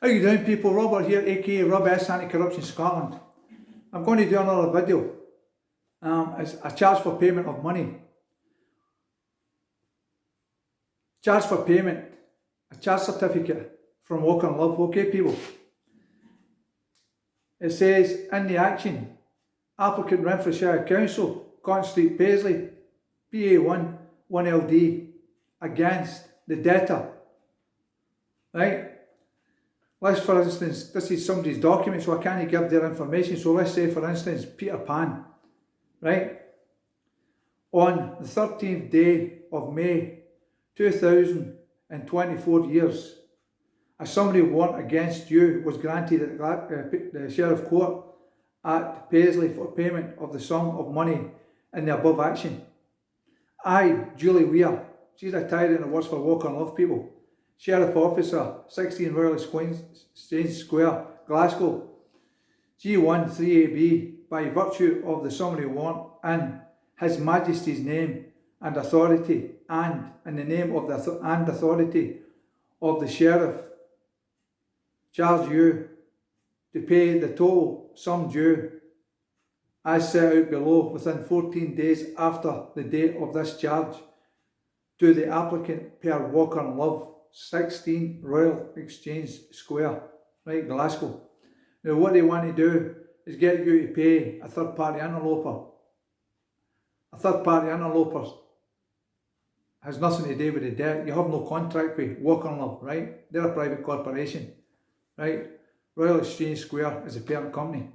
How you doing, people? Robert here, aka Robess, Anti-Corruption Scotland. I'm going to do another video. It's a charge for payment of money. Charge for payment, a charge certificate from Walker and Love. Okay, people. It says in the action, applicant Renfrewshire Council, Cotton Street, Paisley, PA1 1LD, against the debtor. Right? Let's, for instance, this is somebody's document, so I can't give their information. So let's say, for instance, Peter Pan, right? On the 13th day of May 2024 years, a summary warrant against you was granted at the Sheriff Court at Paisley for payment of the sum of money in the above action. I, Julie Weir, she's a tyrant and works for Walker and Love, people. Sheriff Officer, 16 Royal Exchange Square, Glasgow, G1 3AB, by virtue of the summary warrant in His Majesty's name and authority, and in the name of the authority of the Sheriff, charge you to pay the total sum due as set out below within 14 days after the date of this charge to the applicant per Walker and Love, 16 Royal Exchange Square, right, Glasgow. Now what they want to do is get you to pay a third party interloper. A third party interloper has nothing to do with the debt. You have no contract with Walker and Love, right? They're a private corporation, right? Royal Exchange Square is a parent company.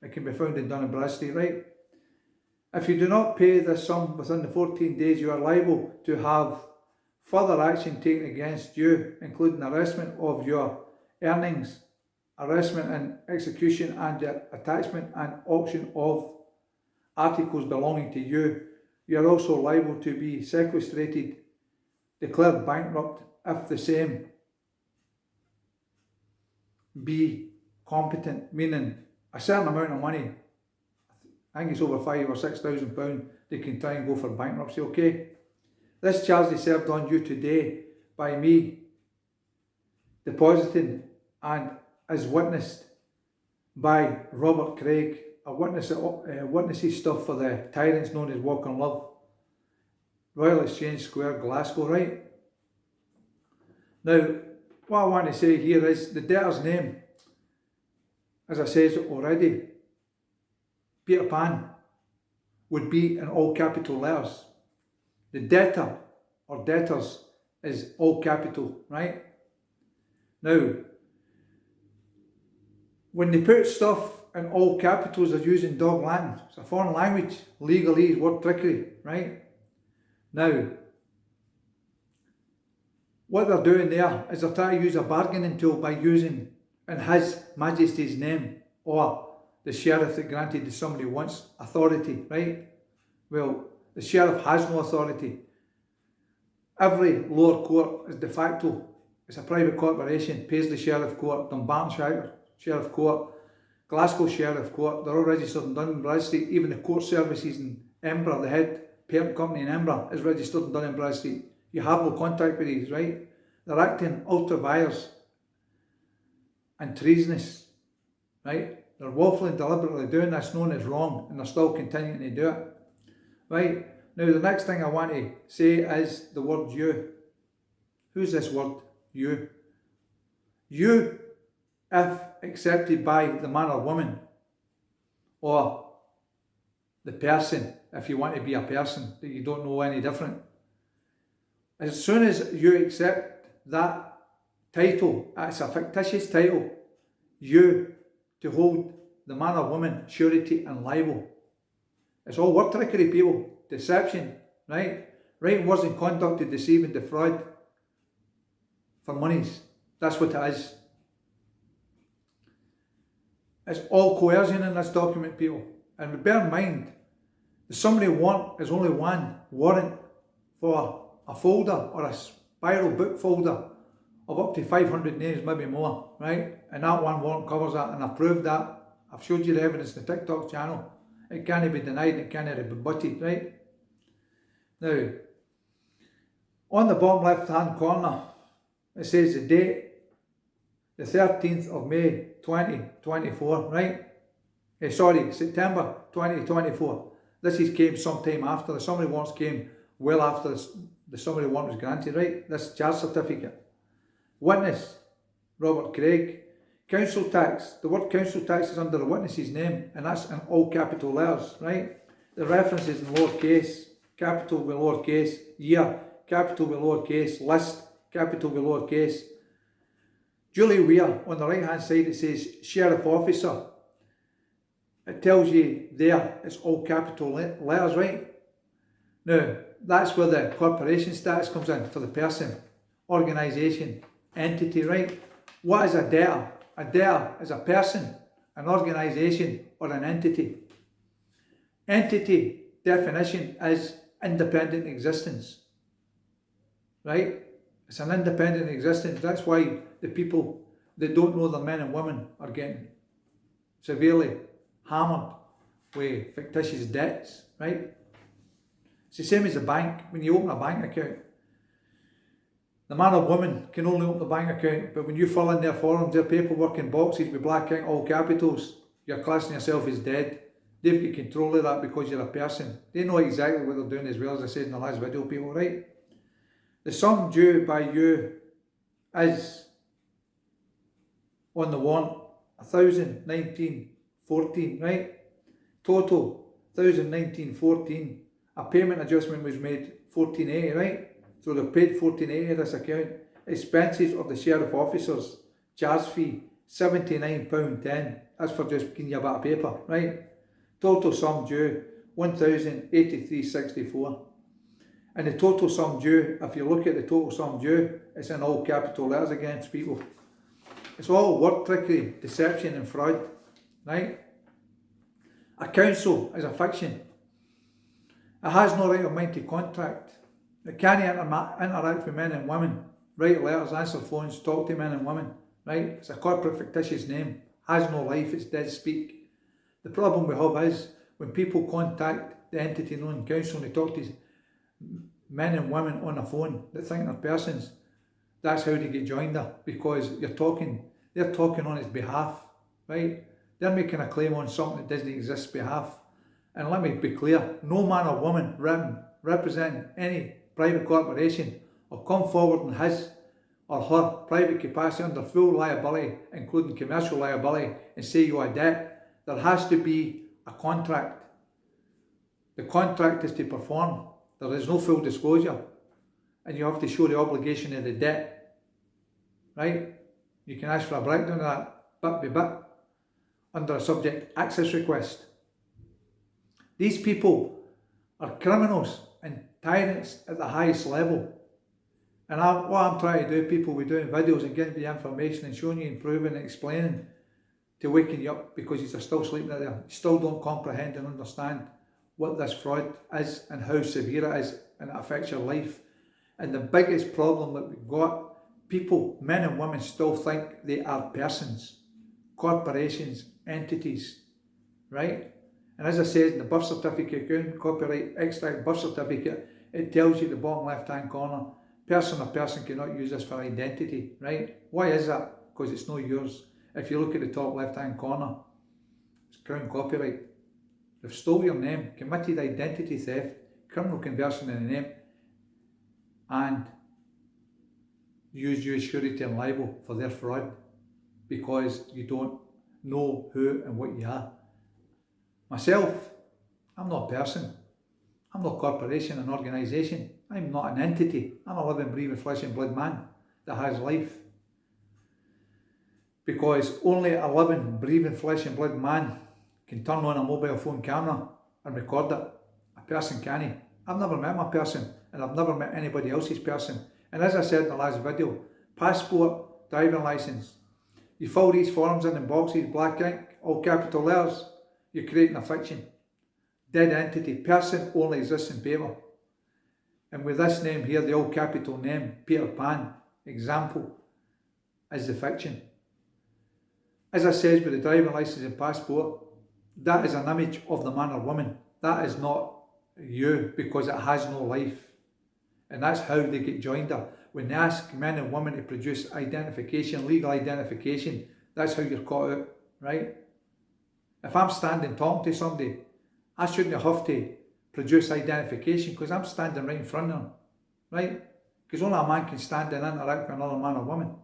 It can be found in Dun & Bradstreet, right? If you do not pay this sum within the 14 days, you are liable to have further action taken against you, including arrestment of your earnings, arrestment and execution and attachment and auction of articles belonging to you. You are also liable to be sequestrated, declared bankrupt if the same be competent, meaning a certain amount of money, I think it's over £5,000 or £6,000, they can try and go for bankruptcy, okay? This charge is served on you today by me, depositing, and is witnessed by Robert Craig, a witnesses stuff for the tyrants known as Walker and Love, Royal Exchange Square, Glasgow, right? Now, what I want to say here is the debtor's name, as I said already, Peter Pan, would be in all capital letters. The debtor or debtors is all capital, right? Now, when they put stuff in all capitals, they're using dog Latin. It's a foreign language, legalese, word trickery, right? Now, what they're doing there is they're trying to use a bargaining tool by using in His Majesty's name, or the sheriff that granted somebody once authority, right? Well, the sheriff has no authority. Every lower court is de facto, it's a private corporation. Paisley Sheriff Court, Dumbarton Sheriff Court, Glasgow Sheriff Court, they're all registered in Dun & Bradstreet. Even the court services in Edinburgh, the head parent company in Edinburgh, is registered in Dun & Bradstreet. You have no contact with these, right? They're acting ALTRA VIRES and treasonous, right? They're willfully and deliberately doing this, known as wrong, and they're still continuing to do it, right? Now, the next thing I want to say is the word you. Who's this word? You. You, if accepted by the man or woman, or the person, if you want to be a person that you don't know any different. As soon as you accept that title, it's a fictitious title, you, to hold the man or woman surety and liable. It's all word trickery, people. Deception, right? Writing words and conduct to deceive and defraud for monies. That's what it is. It's all coercion in this document, people. And bear in mind, the summary warrant is only one warrant for a folder or a spiral book folder of up to 500 names, maybe more, right? And that one warrant covers that, and I've proved that. I've showed you the evidence in the TikTok channel. It can't be denied, it can't be rebutted, right? Now, on the bottom left hand corner, it says the date the 13th of May 2024, right? Sorry, September 2024. This is came sometime after. The summary warrants came well after the summary warrant was granted, right? This charge certificate. Witness, Robert Craig. Council tax. The word council tax is under the witness's name, and that's in all capital letters, right? The reference is in lowercase, capital with lowercase, year, capital with lowercase, list, capital with lowercase. Julie Weir, on the right hand side it says sheriff officer. It tells you there it's all capital letters, right? Now, that's where the corporation status comes in for the person, organisation, entity, right? What is a debtor? A debtor is a person, an organisation, or an entity. Entity definition is independent existence, right? It's an independent existence. That's why the people that don't know their men and women are getting severely hammered with fictitious debts, right? It's the same as a bank. When you open a bank account, the man or woman can only open the bank account, but when you fill in their forms, their paperwork in boxes with black ink, all capitals, you're classing yourself as dead. They've got control of that because you're a person. They know exactly what they're doing as well, as I said in the last video, people, right? The sum due by you is, on the warrant, 1,019.14, right? Total, 1,019.14. A payment adjustment was made, 1480, right? So they've paid 1480 of this account. Expenses of the sheriff officers, charge fee, £79.10. That's for just giving you a bit of paper, right? Total sum due, 1,083.64. And the total sum due, if you look at the total sum due, it's in all capital letters against people. It's all word trickery, deception and fraud, right? A council is a fiction. It has no right of mind to contract. It can't interact with men and women, write letters, answer phones, talk to men and women, right? It's a corporate fictitious name, has no life, it's dead speak. The problem we have is when people contact the entity known council and they talk to men and women on the phone that think they're persons, that's how they get joined there, because they're talking on its behalf, right? They're making a claim on something that doesn't exist behalf. And let me be clear, no man or woman representing any private corporation or come forward in his or her private capacity under full liability, including commercial liability, and say you are debt. There has to be a contract. The contract is to perform. There is no full disclosure, and you have to show the obligation of the debt, right? You can ask for a breakdown of that bit by bit under a subject access request. These people are criminals and tyrants at the highest level. And what I'm trying to do, people, we're doing videos and getting the information and showing you and proving and explaining to waking you up, because you're still sleeping there. You still don't comprehend and understand what this fraud is and how severe it is, and it affects your life. And the biggest problem that we've got, people, men and women, still think they are persons, corporations, entities, right? And as I said, in the birth certificate, copyright extract birth certificate, it tells you at the bottom left hand corner, person or person cannot use this for identity, right? Why is that? Because it's not yours. If you look at the top left hand corner, it's Crown copyright. They've stole your name, committed identity theft, criminal conversion in the name, and used you as surety and liable for their fraud because you don't know who and what you are. Myself, I'm not a person. I'm not a corporation, an organisation. I'm not an entity. I'm a living, breathing, flesh and blood man that has life. Because only a living, breathing, flesh and blood man can turn on a mobile phone camera and record it. A person can't. I've never met my person, and I've never met anybody else's person. And as I said in the last video, passport, driving licence, you fill these forms in boxes, black ink, all capital letters, you're creating a fiction. Dead entity, person only exists in paper. And with this name here, the all capital name, Peter Pan, example, is the fiction. As I said with the driving licence and passport, that is an image of the man or woman. That is not you, because it has no life. And that's how they get joined up. when they ask men and women to produce identification, legal identification, that's how you're caught out, right? If I'm standing talking to somebody, I shouldn't have to produce identification because I'm standing right in front of them, right? Because only a man can stand and interact with another man or woman.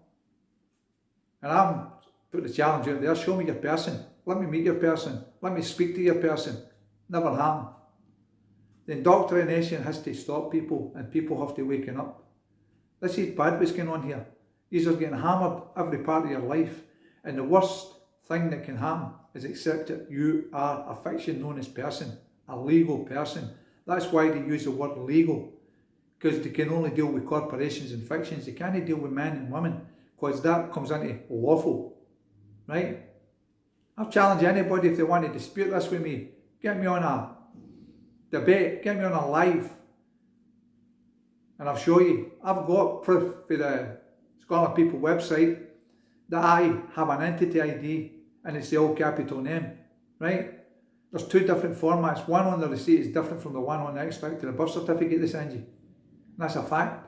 And I'm put the challenge out there, show me your person, let me meet your person, let me speak to your person. Never happened. The indoctrination has to stop people, and people have to waken up. This is bad what's going on here. These are getting hammered every part of your life, and the worst thing that can happen is accept that you are a fiction known as person, a legal person. That's why they use the word legal, because they can only deal with corporations and fictions. They can't deal with men and women, because that comes into lawful, right? I'll challenge anybody if they want to dispute this with me. Get me on a debate, get me on a live, and I'll show you. I've got proof for the Scotland People website that I have an entity ID and it's the all capital name, right? There's two different formats. One on the receipt is different from the one on the extract to the birth certificate they send you. And that's a fact.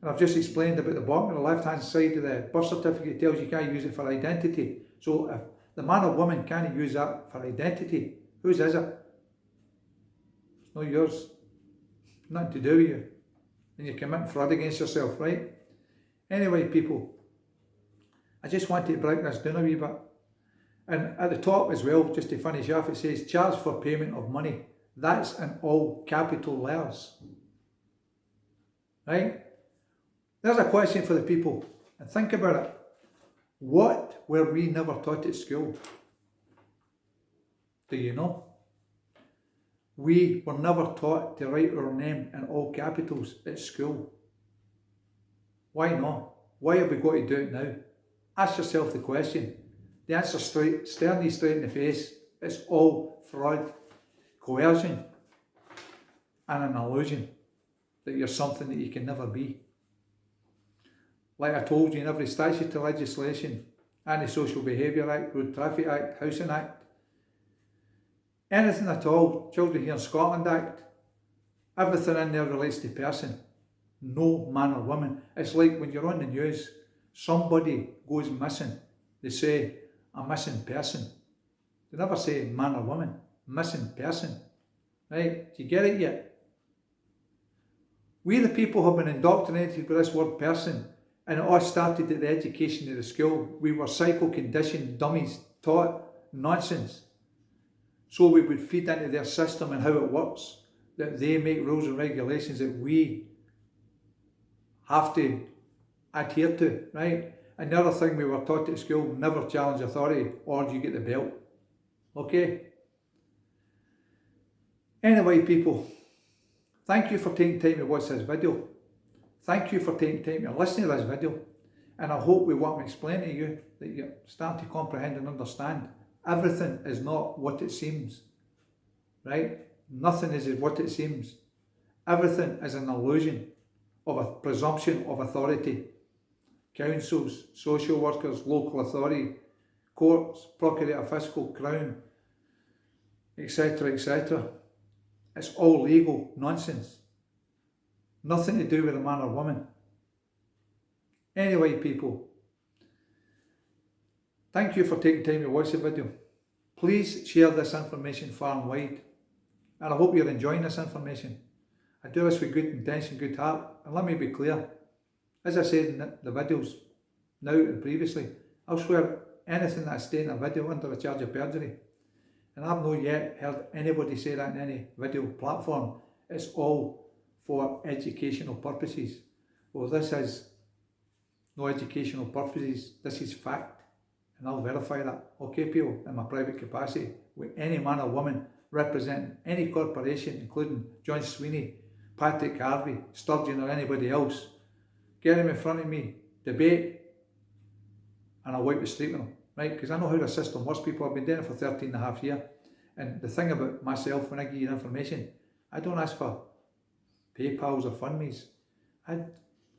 And I've just explained about the bottom of the left hand side of the birth certificate tells you can't use it for identity. So if the man or woman can't use that for identity, whose is it? It's not yours. Nothing to do with you. And you're committing fraud against yourself, right? Anyway, people, I just want to break this down a wee bit. And at the top as well, just to finish off, it says charge for payment of money. That's in all capital letters. Right? There's a question for the people. And think about it. What were we never taught at school? Do you know? We were never taught to write our name in all capitals at school. Why not? Why have we got to do it now? Ask yourself the question. The answer sternly straight in the face. It's all fraud, coercion, and an illusion that you're something that you can never be. Like I told you, in every statute of legislation, Anti-Social Behaviour Act, Road Traffic Act, Housing Act, anything at all, Children Here in Scotland Act, everything in there relates to person, no man or woman. It's like when you're on the news, somebody goes missing, they say, a missing person. They never say man or woman, missing person. Right? Do you get it yet? We the people have been indoctrinated with this word person, and it all started at the education of the school. We were psycho-conditioned dummies, taught nonsense. So we would feed into their system and how it works, that they make rules and regulations that we have to adhere to, right? Another thing we were taught at school, never challenge authority or you get the belt. Okay? Anyway, people, thank you for taking time to watch this video. Thank you for taking time to listen to this video. And I hope with what I'm explaining to you that you're starting to comprehend and understand. Everything is not what it seems, right? Nothing is what it seems. Everything is an illusion of a presumption of authority. Councils, social workers, local authority, courts, procurator fiscal, crown, etc., etc. It's all legal nonsense. Nothing to do with a man or woman. Anyway, people, thank you for taking time to watch the video. Please share this information far and wide. And I hope you're enjoying this information. I do this with good intention, good heart. And let me be clear. As I said in the videos now and previously, I'll swear anything that I state in a video under a charge of perjury. And I've not yet heard anybody say that in any video platform. It's all for educational purposes. Well, this is no educational purposes. This is fact. And I'll verify that. Okay, people, in my private capacity, with any man or woman representing any corporation, including John Sweeney, Patrick Harvey, Sturgeon or anybody else, get him in front of me, debate, and I'll wipe the street with them, right? Because I know how the system works, people. I've been doing it for 13 and a half years. And the thing about myself, when I give you information, I don't ask for PayPals or FundMes. I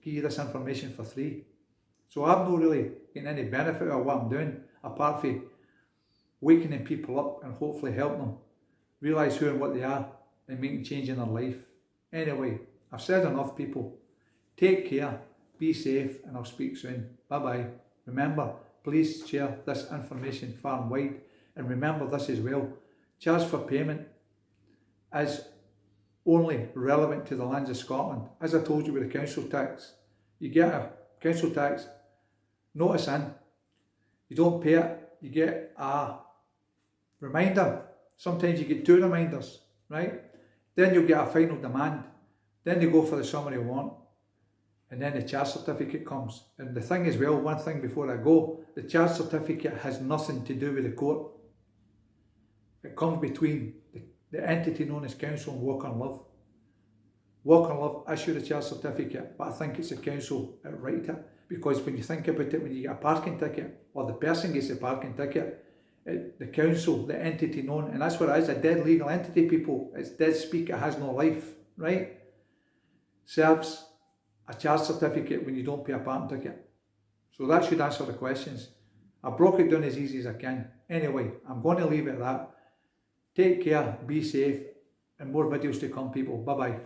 give you this information for free. So I'm not really getting any benefit of what I'm doing, apart from wakening people up and hopefully helping them realise who and what they are and making change in their life. Anyway, I've said enough, people. Take care, be safe, and I'll speak soon. Bye bye. Remember, please share this information far and wide. And remember this as well, charge for payment is only relevant to the lands of Scotland. As I told you with the council tax, you get a council tax notice in, you don't pay it, you get a reminder. Sometimes you get 2 reminders, right? Then you'll get a final demand. Then they go for the summary warrant. And then the charge certificate comes. And the thing as well, one thing before I go, the charge certificate has nothing to do with the court. It comes between the entity known as council and Walk on Love. Walk on Love issue the charge certificate, but I think it's the council that write it. Because when you think about it, when you get a parking ticket, or the person gets a parking ticket, the council, the entity known, and that's what it is, a dead legal entity, people. It's dead speak, it has no life, right? Serves a charge certificate when you don't pay a parking ticket. So that should answer the questions. I broke it down as easy as I can. Anyway, I'm going to leave it at that. Take care, be safe, and more videos to come, people. Bye bye.